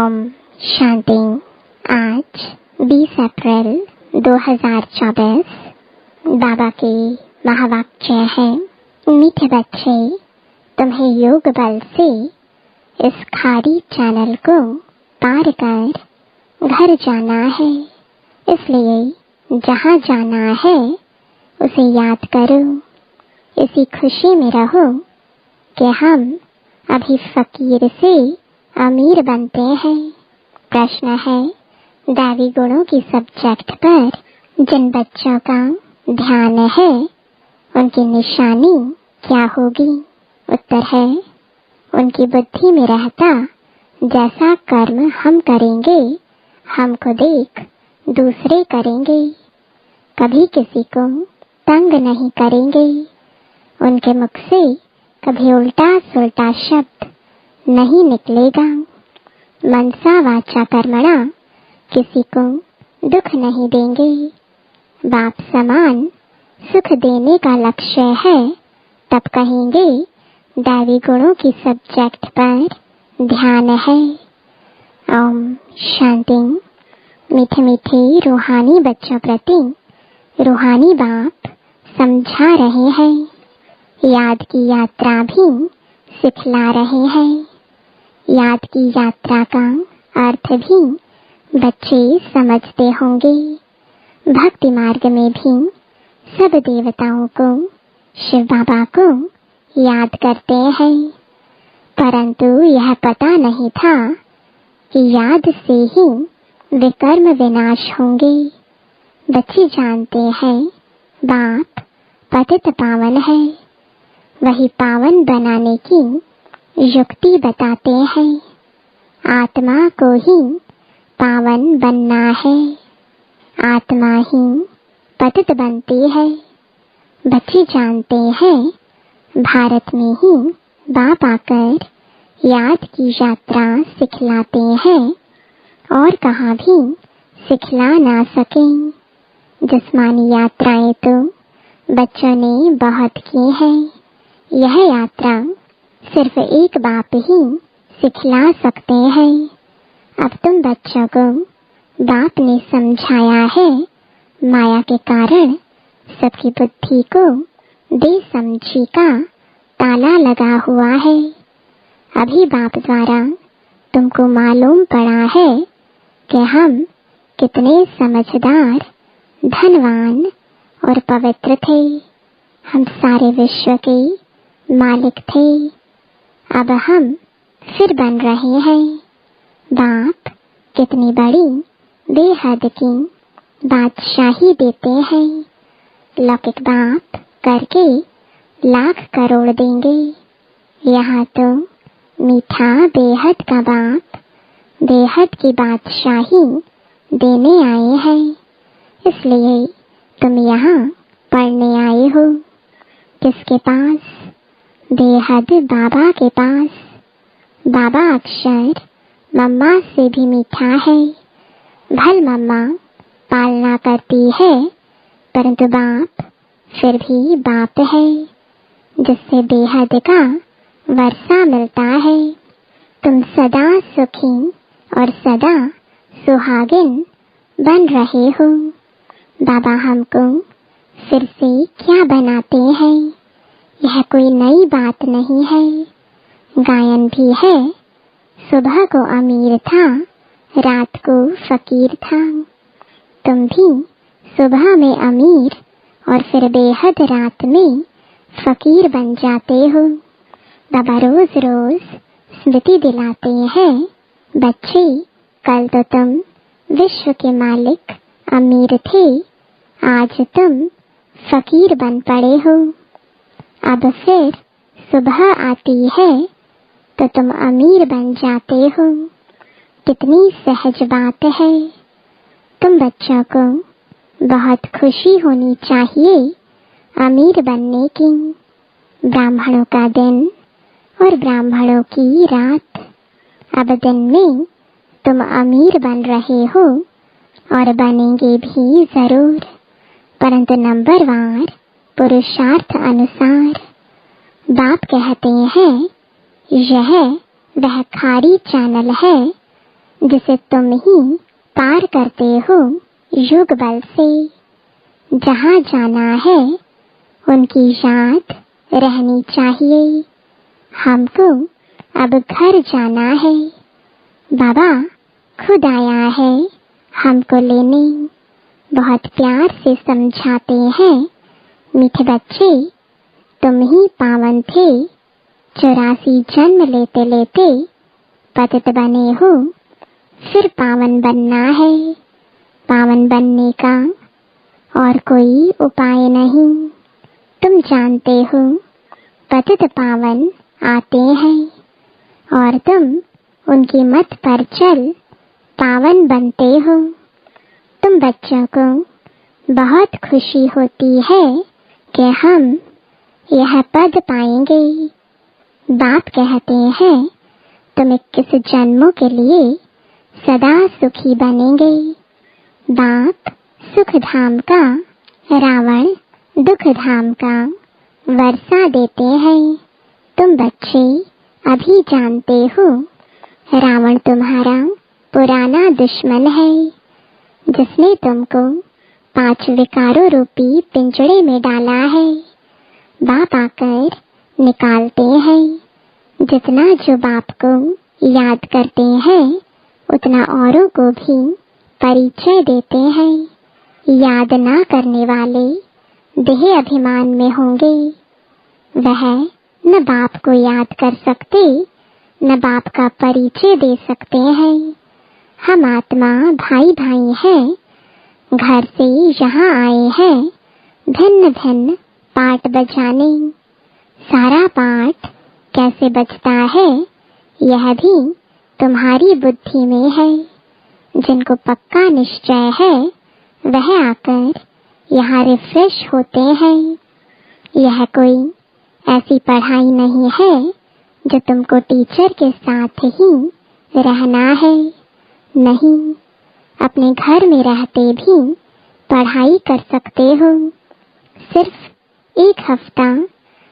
ओम शांति। आज 20 अप्रैल 2024 बाबा के महावाक्य है, मीठे बच्चे, तुम्हें योग बल से इस खारी चैनल को पार कर घर जाना है। इसलिए जहाँ जाना है उसे याद करो। इसी खुशी में रहो कि हम अभी फकीर से अमीर बनते हैं। प्रश्न है, दैवी गुणों की सब्जेक्ट पर जिन बच्चों का ध्यान है उनकी निशानी क्या होगी? उत्तर है, उनकी बुद्धि में रहता जैसा कर्म हम करेंगे हमको देख दूसरे करेंगे। कभी किसी को तंग नहीं करेंगे। उनके मुख से कभी उल्टा सुल्टा शब्द नहीं निकलेगा। मनसा वाचा कर्मणा किसी को दुख नहीं देंगे। बाप समान सुख देने का लक्ष्य है, तब कहेंगे दैवी गुणों की सब्जेक्ट पर ध्यान है। ओम शांति। मीठे मीठे रूहानी बच्चों प्रति रूहानी बाप समझा रहे हैं। याद की यात्रा भी सिखला रहे हैं। याद की यात्रा का अर्थ भी बच्चे समझते होंगे। भक्ति मार्ग में भी सब देवताओं को, शिव बाबा को याद करते हैं, परंतु यह पता नहीं था कि याद से ही विकर्म विनाश होंगे। बच्चे जानते हैं बाप पतित पावन है, वही पावन बनाने की युक्ति बताते हैं। आत्मा को ही पावन बनना है, आत्मा ही पतित बनती है। बच्चे जानते हैं भारत में ही बाप आकर याद की यात्रा सिखलाते हैं और कहाँ भी सिखला ना सकें। जिस्मानी यात्राएं तो बच्चों ने बहुत की हैं। यह यात्रा सिर्फ एक बाप ही सिखला सकते हैं। अब तुम बच्चों को बाप ने समझाया है, माया के कारण सबकी बुद्धि को बेसमझी का ताला लगा हुआ है। अभी बाप द्वारा तुमको मालूम पड़ा है कि हम कितने समझदार, धनवान और पवित्र थे। हम सारे विश्व के मालिक थे। अब हम फिर बन रहे हैं। बाप कितनी बड़ी बेहद की बादशाही देते हैं। लौकिक बाप करके लाख करोड़ देंगे। यहाँ तो मीठा बेहद का बाप बेहद की बादशाही देने आए हैं। इसलिए तुम यहाँ पढ़ने आए हो। किसके पास? बेहद बाबा के पास। बाबा अक्षर मम्मा से भी मीठा है। भल मम्मा पालना करती है, परंतु बाप फिर भी बाप है, जिससे बेहद का वर्षा मिलता है। तुम सदा सुखी और सदा सुहागिन बन रहे हो। बाबा हमको फिर से क्या बनाते हैं? यह कोई नई बात नहीं है। गायन भी है, सुबह को अमीर था, रात को फकीर था। तुम भी सुबह में अमीर और फिर बेहद रात में फकीर बन जाते हो। बाबा रोज रोज स्मृति दिलाते हैं, बच्चे कल तो तुम विश्व के मालिक अमीर थे, आज तुम फकीर बन पड़े हो। अब फिर सुबह आती है तो तुम अमीर बन जाते हो। कितनी सहज बात है। तुम बच्चों को बहुत खुशी होनी चाहिए अमीर बनने की। ब्राह्मणों का दिन और ब्राह्मणों की रात। अब दिन में तुम अमीर बन रहे हो और बनेंगे भी जरूर, परंतु नंबरवार पुरुषार्थ अनुसार। बाप कहते हैं यह वह खारी चैनल है जिसे तुम ही पार करते हो युग बल से। जहाँ जाना है उनकी याद रहनी चाहिए। हमको अब घर जाना है। बाबा खुद आया है हमको लेने। बहुत प्यार से समझाते हैं, मीठे बच्चे तुम ही पावन थे। 84 जन्म लेते लेते पतित बने हो, फिर पावन बनना है। पावन बनने का और कोई उपाय नहीं। तुम जानते हो पतित पावन आते हैं और तुम उनकी मत पर चल पावन बनते हो। तुम बच्चों को बहुत खुशी होती है कि हम यह पद पाएंगे। बाप कहते हैं तुम 21 जन्मों के लिए सदा सुखी बनेंगे। बाप सुख धाम का, रावण दुख धाम का वर्षा देते हैं। तुम बच्चे अभी जानते हो रावण तुम्हारा पुराना दुश्मन है, जिसने तुमको 5 विकारों रूपी पिंजड़े में डाला है। बाप आकर निकालते हैं। जितना जो बाप को याद करते हैं उतना औरों को भी परिचय देते हैं। याद ना करने वाले देह अभिमान में होंगे। वह न बाप को याद कर सकते, न बाप का परिचय दे सकते हैं। हम आत्मा भाई भाई हैं, घर से यहाँ आए हैं भिन्न भिन्न पाठ बजाने। सारा पाठ कैसे बजता है यह भी तुम्हारी बुद्धि में है। जिनको पक्का निश्चय है वह आकर यहाँ रिफ्रेश होते हैं। यह कोई ऐसी पढ़ाई नहीं है जो तुमको टीचर के साथ ही रहना है। नहीं, अपने घर में रहते भी पढ़ाई कर सकते हो। सिर्फ 1 हफ्ता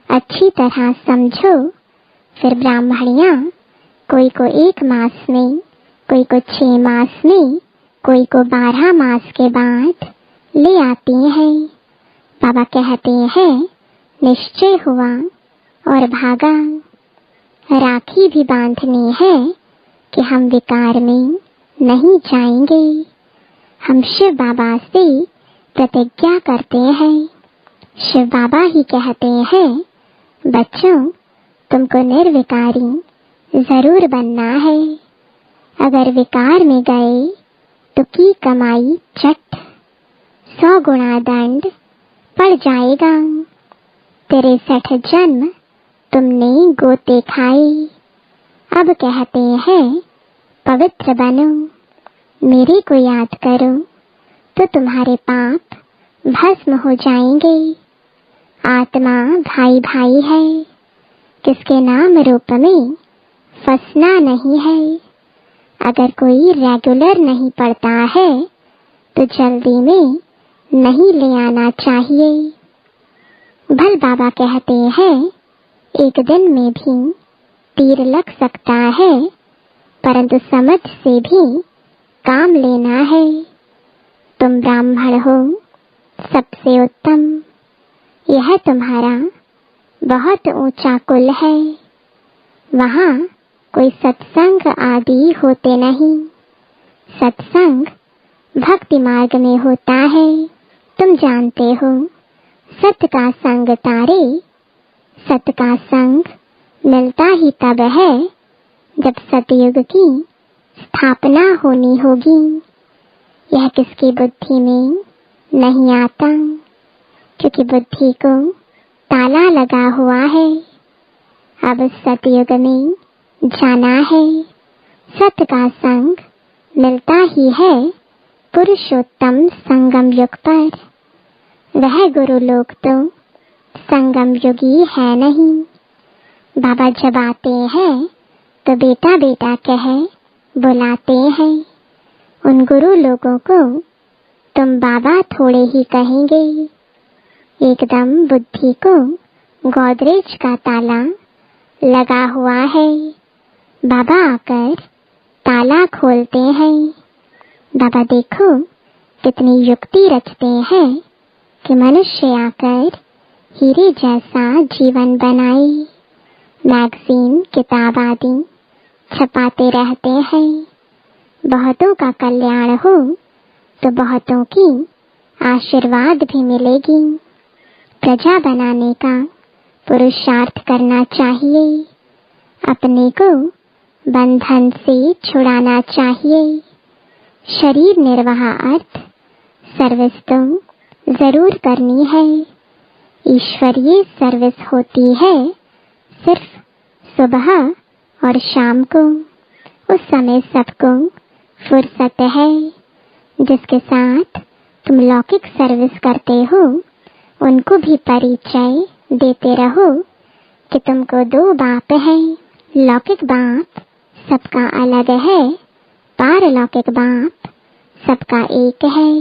अच्छी तरह समझो, फिर ब्राह्मणियाँ कोई को 1 मास में, कोई को 6 मास में, कोई को 12 मास के बाद ले आती हैं। बाबा कहते हैं निश्चय हुआ और भागा। राखी भी बांधनी है कि हम विकार में नहीं जाएंगे। हम शिव बाबा से प्रतिज्ञा करते हैं। शिव बाबा ही कहते हैं बच्चों तुमको निर्विकारी जरूर बनना है। अगर विकार में गए तो की कमाई चट 100 गुना दंड पड़ जाएगा। 63 जन्म तुमने गोते खाए। अब कहते हैं पवित्र बनो, मेरे को याद करो तो तुम्हारे पाप भस्म हो जाएंगे। आत्मा भाई भाई है, किसके नाम रूप में फंसना नहीं है। अगर कोई रेगुलर नहीं पढ़ता है तो जल्दी में नहीं ले आना चाहिए। भल बाबा कहते हैं 1 दिन में भी तीर लग सकता है, परंतु समझ से भी काम लेना है। तुम ब्राह्मण हो, सबसे उत्तम। यह तुम्हारा बहुत ऊंचा कुल है। वहाँ कोई सत्संग आदि होते नहीं। सत्संग भक्ति मार्ग में होता है। तुम जानते हो सत्य का संग तारे। सत्य का संग मिलता ही तब है जब सतयुग की स्थापना होनी होगी। यह किसकी बुद्धि में नहीं आता, क्योंकि बुद्धि को ताला लगा हुआ है। अब सतयुग में जाना है। सत्य का संग मिलता ही है पुरुषोत्तम संगम युग पर। वह गुरु लोग तो संगम युगी है नहीं। बाबा जब आते हैं तो बेटा बेटा कह बुलाते हैं। उन गुरु लोगों को तुम बाबा थोड़े ही कहेंगे। एकदम बुद्धि को गोदरेज का ताला लगा हुआ है। बाबा आकर ताला खोलते हैं। बाबा देखो कितनी युक्ति रचते हैं कि मनुष्य आकर हीरे जैसा जीवन बनाए। मैगजीन, किताब आदि छपाते रहते हैं। बहुतों का कल्याण हो तो बहुतों की आशीर्वाद भी मिलेगी। प्रजा बनाने का पुरुषार्थ करना चाहिए। अपने को बंधन से छुड़ाना चाहिए। शरीर निर्वाह अर्थ सर्विस तो जरूर करनी है। ईश्वरीय सर्विस होती है सिर्फ सुबह और शाम को। उस समय सबको फुर्सत है। जिसके साथ तुम लौकिक सर्विस करते हो उनको भी परिचय देते रहो कि तुमको दो बाप है। लौकिक बाप सबका अलग है, पारलौकिक बाप सबका एक है।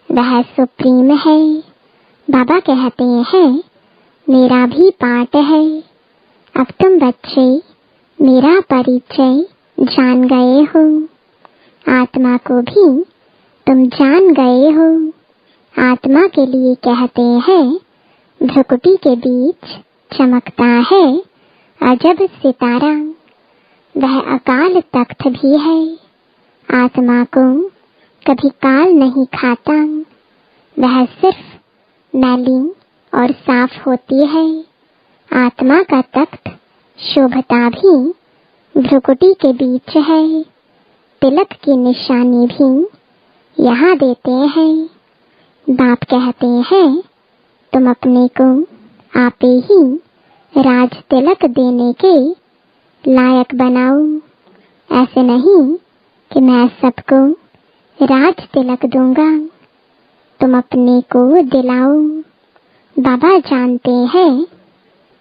वह सुप्रीम है। बाबा कहते हैं मेरा भी पाठ है। अब तुम बच्चे मेरा परिचय जान गए हो। आत्मा को भी तुम जान गए हो। आत्मा के लिए कहते हैं भ्रुकुटी के बीच चमकता है अजब सितारा। वह अकाल तख्त भी है। आत्मा को कभी काल नहीं खाता। वह सिर्फ मैली और साफ होती है। आत्मा का तख्त शोभता भी भ्रुकुटी के बीच है। तिलक की निशानी भी यहाँ देते हैं। बाप कहते हैं तुम अपने को आपे ही राज तिलक देने के लायक बनाओ। ऐसे नहीं कि मैं सबको राज तिलक दूंगा। तुम अपने को दिलाओ। बाबा जानते हैं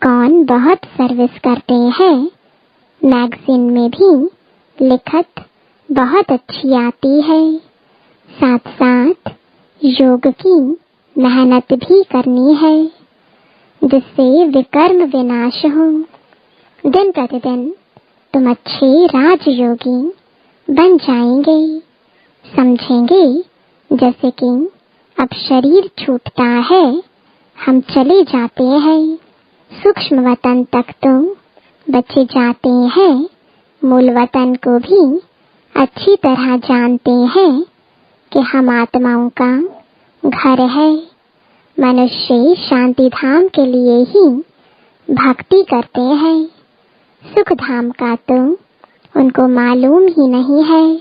कौन बहुत सर्विस करते हैं। मैगजीन में भी लिखत बहुत अच्छी आती है। साथ साथ योग की मेहनत भी करनी है जिससे विकर्म विनाश हो। दिन प्रतिदिन तुम अच्छे राजयोगी बन जाएंगे। समझेंगे जैसे कि अब शरीर छूटता है, हम चले जाते हैं। सूक्ष्म वतन तक तो बचे जाते हैं। मूल वतन को भी अच्छी तरह जानते हैं कि हम आत्माओं का घर है। मनुष्य शांति धाम के लिए ही भक्ति करते हैं। सुख धाम का तो उनको मालूम ही नहीं है।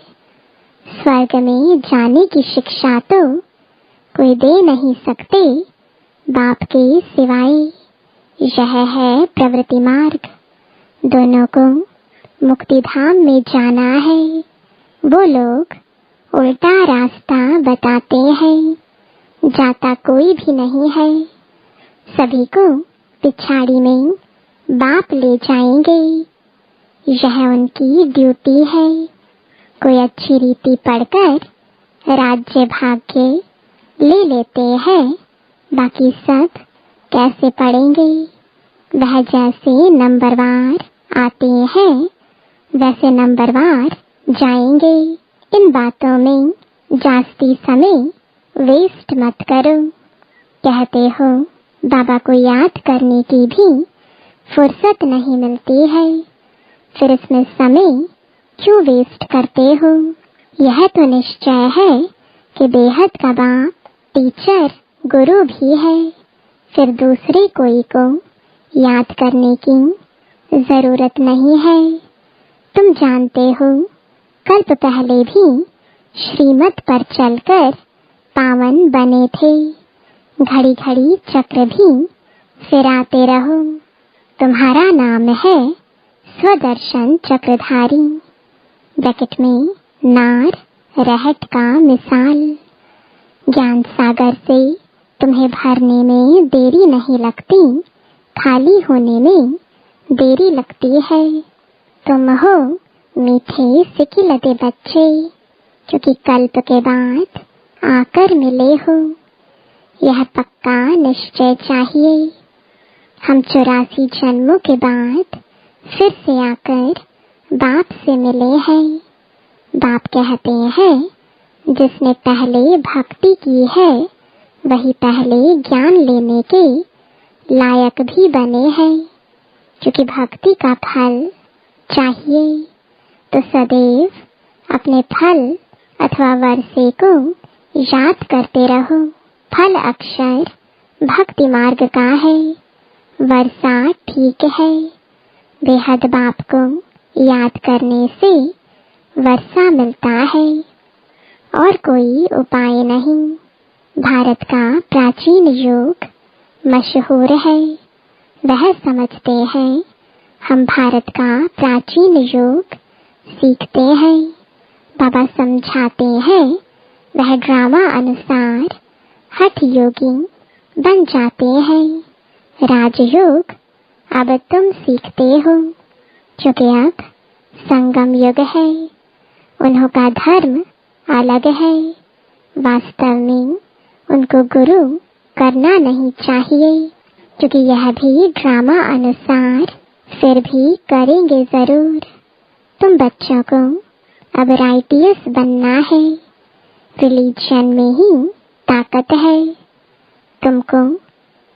स्वर्ग में जाने की शिक्षा तो कोई दे नहीं सकते बाप के सिवाय। यह है प्रवृत्ति मार्ग। दोनों को मुक्ति धाम में जाना है। वो लोग उल्टा रास्ता बताते हैं। जाता कोई भी नहीं है। सभी को पिछाड़ी में बाप ले जाएंगे। यह उनकी ड्यूटी है। कोई अच्छी रीति पढ़कर राज्य भाग्य ले लेते हैं। बाकी सब कैसे पढ़ेंगे? वह जैसे नंबरवार आते हैं वैसे नंबरवार जाएंगे। इन बातों में जास्ती समय वेस्ट मत करो। कहते हो बाबा को याद करने की भी फुर्सत नहीं मिलती है, फिर इसमें समय क्यों वेस्ट करते हो? यह तो निश्चय है कि बेहद का बाप टीचर गुरु भी है। फिर दूसरे कोई को याद करने की जरूरत नहीं है। तुम जानते हो कल्प पहले भी श्रीमत पर चलकर पावन बने थे। घड़ी घड़ी चक्र भी फिराते रहो। तुम्हारा नाम है स्वदर्शन चक्रधारी। ब्रैकेट में नार रहट का मिसाल। ज्ञान सागर से तुम्हें भरने में देरी नहीं लगती, खाली होने में देरी लगती है। तुम हो मीठे सिकिलते बच्चे, क्योंकि कल्प के बाद आकर मिले हो। यह पक्का निश्चय चाहिए। हम 84 जन्मों के बाद फिर से आकर बाप से मिले हैं। बाप कहते हैं जिसने पहले भक्ति की है वही पहले ज्ञान लेने के लायक भी बने हैं। क्योंकि भक्ति का फल चाहिए तो सदैव अपने फल अथवा वर्षे को याद करते रहो। फल अक्षर भक्ति मार्ग का है, वर्षा ठीक है। बेहद बाप को याद करने से वर्षा मिलता है और कोई उपाय नहीं। भारत का प्राचीन योग मशहूर है, वह समझते हैं हम भारत का प्राचीन योग सीखते हैं। बाबा समझाते हैं वह ड्रामा अनुसार हठ योगी बन जाते हैं। राजयोग अब तुम सीखते हो, क्योंकि अब संगम युग है। उन्हों का धर्म अलग है। वास्तव में उनको गुरु करना नहीं चाहिए, क्योंकि यह भी ड्रामा अनुसार फिर भी करेंगे जरूर। तुम बच्चों को अब राइटियस बनना है। रिलीजन में ही ताकत है। तुमको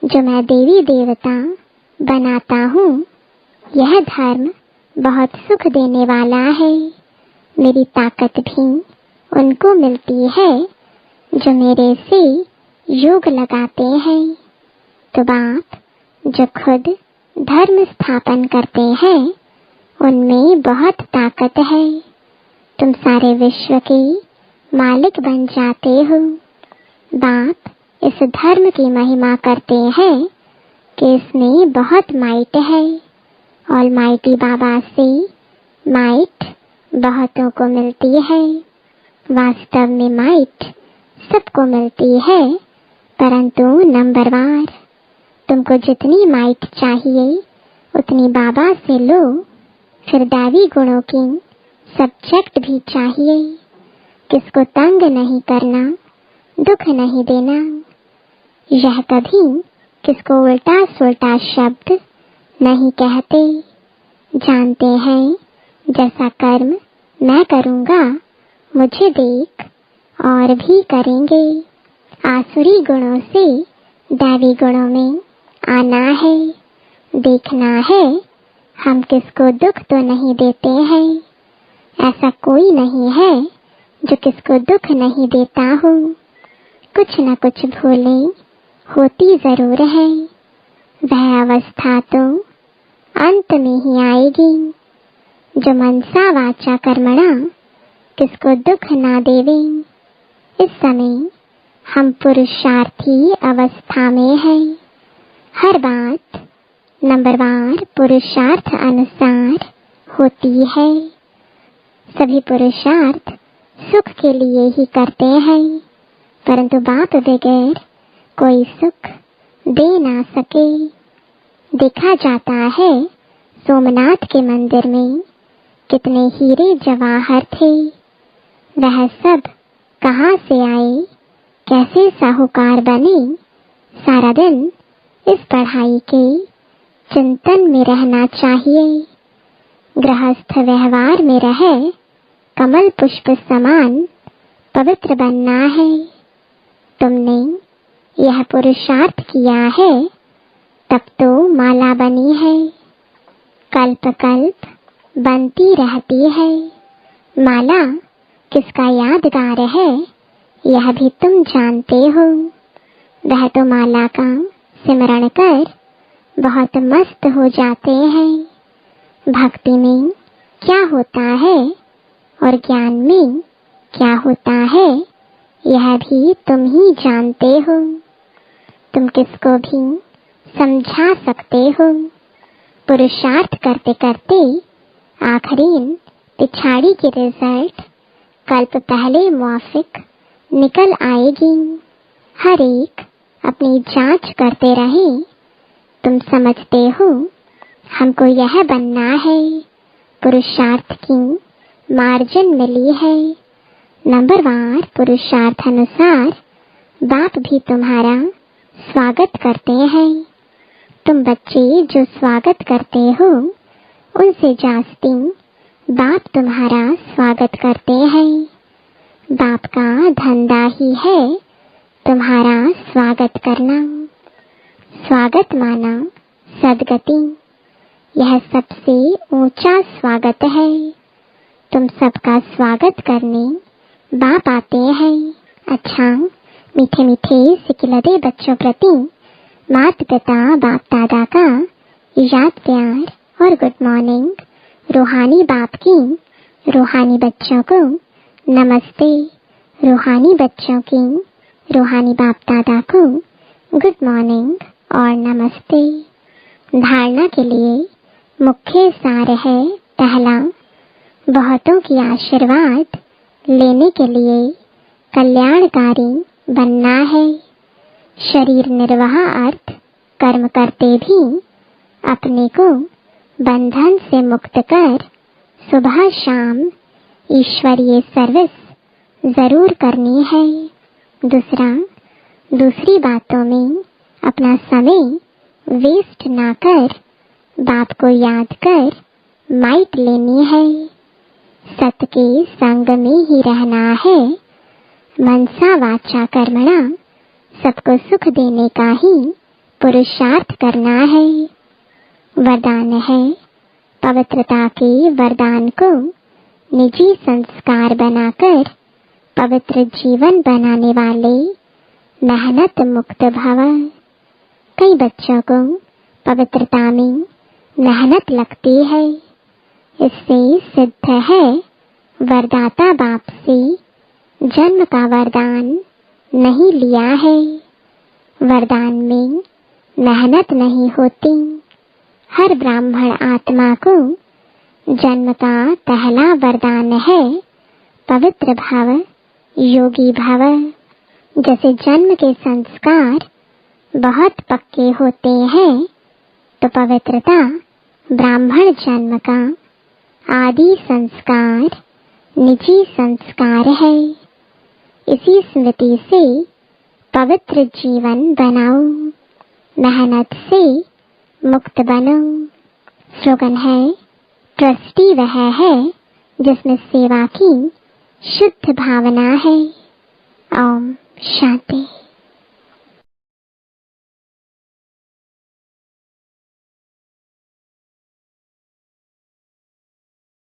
जो मैं देवी देवता बनाता हूँ, यह धर्म बहुत सुख देने वाला है। मेरी ताकत भी उनको मिलती है जो मेरे से योग लगाते हैं। तो बाप जो खुद धर्म स्थापन करते हैं उनमें बहुत ताकत है। तुम सारे विश्व के मालिक बन जाते हो। बाप इस धर्म की महिमा करते हैं कि इसमें बहुत माइट है। ऑलमाइटी बाबा से माइट बहुतों को मिलती है। वास्तव में माइट सबको मिलती है, परंतु नंबरवार। तुमको जितनी माइट चाहिए उतनी बाबा से लो। फिर दैवी गुणों की सब्जेक्ट भी चाहिए। किसको तंग नहीं करना, दुख नहीं देना। यह कभी किसको उल्टा सुल्टा शब्द नहीं कहते। जानते हैं जैसा कर्म मैं करूँगा मुझे देख और भी करेंगे। आसुरी गुणों से दैवी गुणों में आना है। देखना है हम किसको दुख तो नहीं देते हैं। ऐसा कोई नहीं है जो किसको दुख नहीं देता हो। कुछ न कुछ भूलें होती जरूर है। वह अवस्था तो अंत में ही आएगी जो मनसा वाचा कर्मणा किसको दुख ना देवे। इस समय हम पुरुषार्थी अवस्था में हैं। हर बात नंबरवार पुरुषार्थ अनुसार होती है। सभी पुरुषार्थ सुख के लिए ही करते हैं, परंतु बाप बगैर कोई सुख दे ना सके। देखा जाता है सोमनाथ के मंदिर में कितने हीरे जवाहर थे। वह सब कहाँ से आए, कैसे साहूकार बने। सारा दिन इस पढ़ाई के चिंतन में रहना चाहिए। गृहस्थ व्यवहार में रहे कमल पुष्प समान पवित्र बनना है। तुमने यह पुरुषार्थ किया है तब तो माला बनी है। कल्प कल्प बनती रहती है। माला किसका यादगार है यह भी तुम जानते हो। वह तो माला का सिमरण कर बहुत मस्त हो जाते हैं। भक्ति में क्या होता है और ज्ञान में क्या होता है यह भी तुम ही जानते हो। तुम किसको भी समझा सकते हो। पुरुषार्थ करते करते आखिरीन पिछाड़ी की रिजल्ट कल्प पहले मुआफिक निकल आएगी। हर एक अपनी जांच करते रहे। तुम समझते हो हमको यह बनना है। पुरुषार्थ की मार्जिन मिली है। नंबरवार पुरुषार्थ अनुसार बाप भी तुम्हारा स्वागत करते हैं। तुम बच्चे जो स्वागत करते हो उनसे जास्ती बाप तुम्हारा स्वागत करते हैं। बाप का धंधा ही है तुम्हारा स्वागत करना। स्वागत माना सदगति, यह सबसे ऊंचा स्वागत है। तुम सबका स्वागत करने बाप आते हैं। अच्छा, मीठे मीठे सिकिलरे बच्चों प्रति माता पिता बाप दादा का याद प्यार और गुड मॉर्निंग। रूहानी बाप की रूहानी बच्चों को नमस्ते। रूहानी बच्चों की रूहानी बाप दादा को गुड मॉर्निंग और नमस्ते। धारणा के लिए मुख्य सार है पहला, बहुतों की आशीर्वाद लेने के लिए कल्याणकारी बनना है। शरीर निर्वाह अर्थ कर्म करते भी अपने को बंधन से मुक्त कर सुबह शाम ईश्वरीय सर्विस जरूर करनी है। दूसरा, दूसरी बातों में अपना समय वेस्ट ना कर बाप को याद कर माइट लेनी है। सत्य के संग में ही रहना है। मनसा वाचा कर्मणा सबको सुख देने का ही पुरुषार्थ करना है। वरदान है, पवित्रता के वरदान को निजी संस्कार बनाकर पवित्र जीवन बनाने वाले मेहनत मुक्त भव। कई बच्चों को पवित्रता में मेहनत लगती है। इससे सिद्ध है वरदाता बाप से जन्म का वरदान नहीं लिया है। वरदान में मेहनत नहीं होती। हर ब्राह्मण आत्मा को जन्म का पहला वरदान है पवित्र भव, योगी भव। जैसे जन्म के संस्कार बहुत पक्के होते हैं, तो पवित्रता ब्राह्मण जन्म का आदि संस्कार निजी संस्कार है। इसी स्मृति से पवित्र जीवन बनाओ, मेहनत से मुक्त बनो। स्लोगन है, ट्रस्टी वह है जिसमें सेवा की शुद्ध भावना है। ओम शांति।